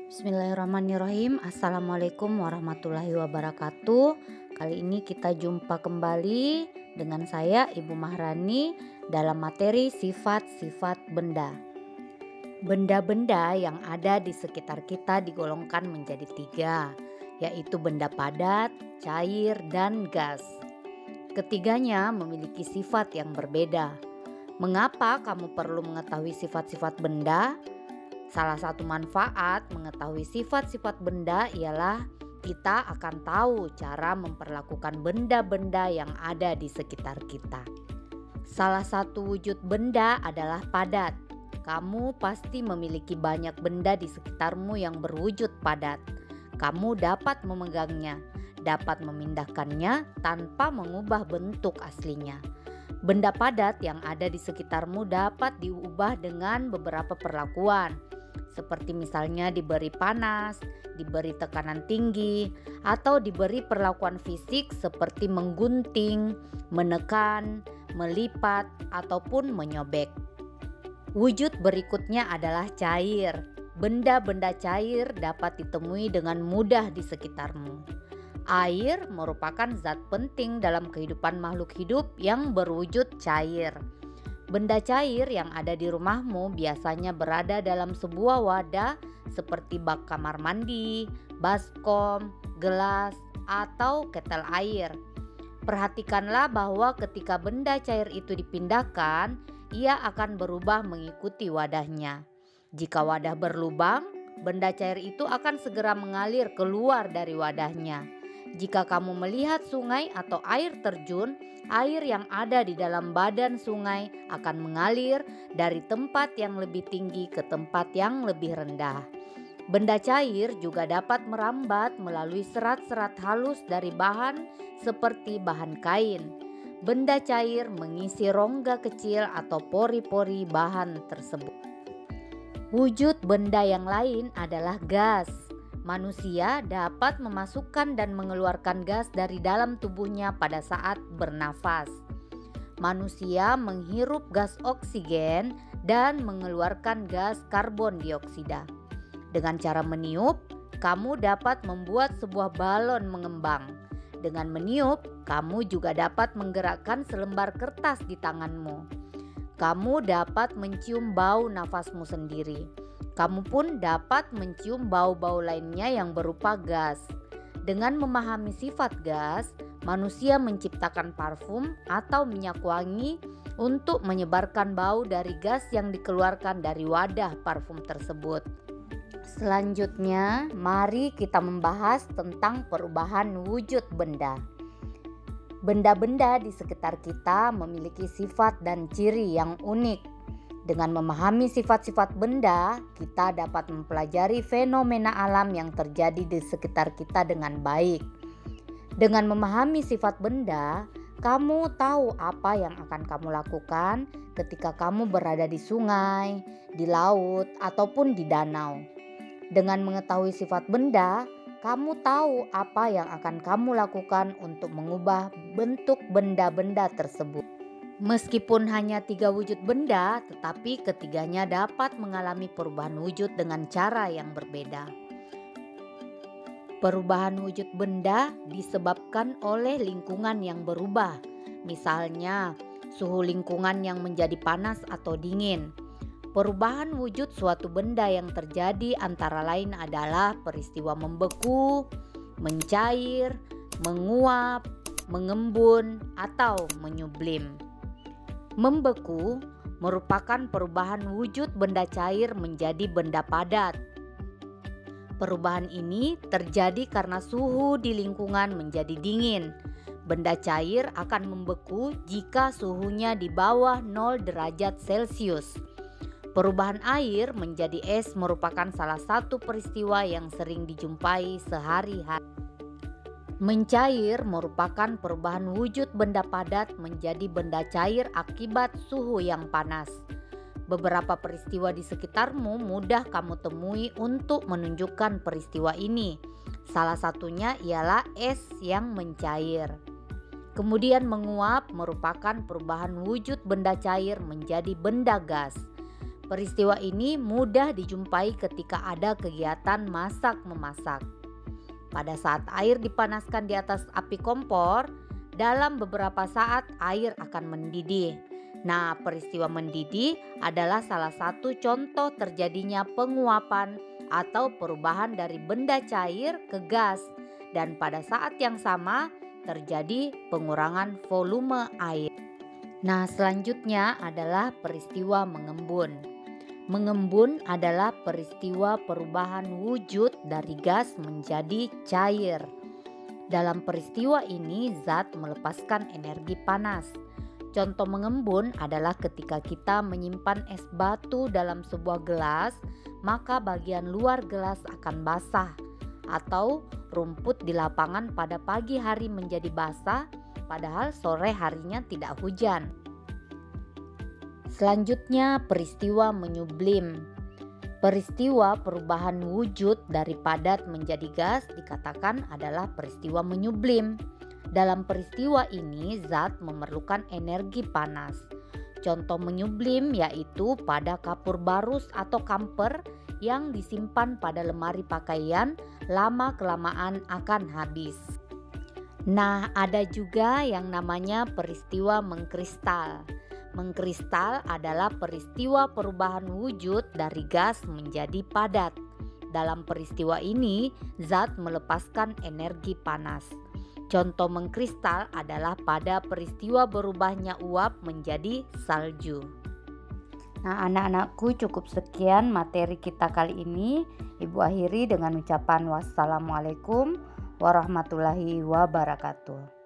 Bismillahirrahmanirrahim. Assalamualaikum warahmatullahi wabarakatuh. Kali ini kita jumpa kembali dengan saya Ibu Mahrani dalam materi sifat-sifat benda. Benda-benda yang ada di sekitar kita digolongkan menjadi 3, yaitu benda padat, cair, dan gas. Ketiganya memiliki sifat yang berbeda. Mengapa kamu perlu mengetahui sifat-sifat benda? Salah satu manfaat mengetahui sifat-sifat benda ialah kita akan tahu cara memperlakukan benda-benda yang ada di sekitar kita. Salah satu wujud benda adalah padat. Kamu pasti memiliki banyak benda di sekitarmu yang berwujud padat. Kamu dapat memegangnya, dapat memindahkannya tanpa mengubah bentuk aslinya. Benda padat yang ada di sekitarmu dapat diubah dengan beberapa perlakuan, seperti misalnya diberi panas, diberi tekanan tinggi, atau diberi perlakuan fisik seperti menggunting, menekan, melipat, ataupun menyobek. Wujud berikutnya adalah cair. Benda-benda cair dapat ditemui dengan mudah di sekitarmu. Air merupakan zat penting dalam kehidupan makhluk hidup yang berwujud cair. Benda cair yang ada di rumahmu biasanya berada dalam sebuah wadah seperti bak kamar mandi, baskom, gelas, atau ketel air. Perhatikanlah bahwa ketika benda cair itu dipindahkan, ia akan berubah mengikuti wadahnya. Jika wadah berlubang, benda cair itu akan segera mengalir keluar dari wadahnya. Jika kamu melihat sungai atau air terjun, air yang ada di dalam badan sungai akan mengalir dari tempat yang lebih tinggi ke tempat yang lebih rendah. Benda cair juga dapat merambat melalui serat-serat halus dari bahan seperti bahan kain. Benda cair mengisi rongga kecil atau pori-pori bahan tersebut. Wujud benda yang lain adalah gas. Manusia dapat memasukkan dan mengeluarkan gas dari dalam tubuhnya pada saat bernafas. Manusia menghirup gas oksigen dan mengeluarkan gas karbon dioksida. Dengan cara meniup, kamu dapat membuat sebuah balon mengembang. Dengan meniup, kamu juga dapat menggerakkan selembar kertas di tanganmu. Kamu dapat mencium bau nafasmu sendiri. Kamu pun dapat mencium bau-bau lainnya yang berupa gas. Dengan memahami sifat gas, manusia menciptakan parfum atau minyak wangi untuk menyebarkan bau dari gas yang dikeluarkan dari wadah parfum tersebut. Selanjutnya, mari kita membahas tentang perubahan wujud benda. Benda-benda di sekitar kita memiliki sifat dan ciri yang unik. Dengan memahami sifat-sifat benda, kita dapat mempelajari fenomena alam yang terjadi di sekitar kita dengan baik. Dengan memahami sifat benda, kamu tahu apa yang akan kamu lakukan ketika kamu berada di sungai, di laut, ataupun di danau. Dengan mengetahui sifat benda, kamu tahu apa yang akan kamu lakukan untuk mengubah bentuk benda-benda tersebut. Meskipun hanya 3 wujud benda, tetapi ketiganya dapat mengalami perubahan wujud dengan cara yang berbeda. Perubahan wujud benda disebabkan oleh lingkungan yang berubah. Misalnya, suhu lingkungan yang menjadi panas atau dingin. Perubahan wujud suatu benda yang terjadi antara lain adalah peristiwa membeku, mencair, menguap, mengembun, atau menyublim. Membeku merupakan perubahan wujud benda cair menjadi benda padat. Perubahan ini terjadi karena suhu di lingkungan menjadi dingin. Benda cair akan membeku jika suhunya di bawah 0 derajat Celcius. Perubahan air menjadi es merupakan salah satu peristiwa yang sering dijumpai sehari-hari. Mencair merupakan perubahan wujud benda padat menjadi benda cair akibat suhu yang panas. Beberapa peristiwa di sekitarmu mudah kamu temui untuk menunjukkan peristiwa ini. Salah satunya ialah es yang mencair. Kemudian menguap merupakan perubahan wujud benda cair menjadi benda gas. Peristiwa ini mudah dijumpai ketika ada kegiatan masak-memasak. Pada saat air dipanaskan di atas api kompor, dalam beberapa saat air akan mendidih. Nah, peristiwa mendidih adalah salah satu contoh terjadinya penguapan atau perubahan dari benda cair ke gas, dan pada saat yang sama terjadi pengurangan volume air. Nah, selanjutnya adalah peristiwa mengembun. Mengembun adalah peristiwa perubahan wujud dari gas menjadi cair. Dalam peristiwa ini, zat melepaskan energi panas. Contoh mengembun adalah ketika kita menyimpan es batu dalam sebuah gelas, maka bagian luar gelas akan basah, atau rumput di lapangan pada pagi hari menjadi basah, padahal sore harinya tidak hujan. Selanjutnya, peristiwa menyublim. Peristiwa perubahan wujud dari padat menjadi gas dikatakan adalah peristiwa menyublim. Dalam peristiwa ini, zat memerlukan energi panas. Contoh menyublim yaitu pada kapur barus atau kamper yang disimpan pada lemari pakaian, lama-kelamaan akan habis. Nah, ada juga yang namanya peristiwa mengkristal. Mengkristal adalah peristiwa perubahan wujud dari gas menjadi padat. Dalam peristiwa ini, zat melepaskan energi panas. Contoh mengkristal adalah pada peristiwa berubahnya uap menjadi salju. Nah, anak-anakku, cukup sekian materi kita kali ini. Ibu akhiri dengan ucapan wassalamualaikum warahmatullahi wabarakatuh.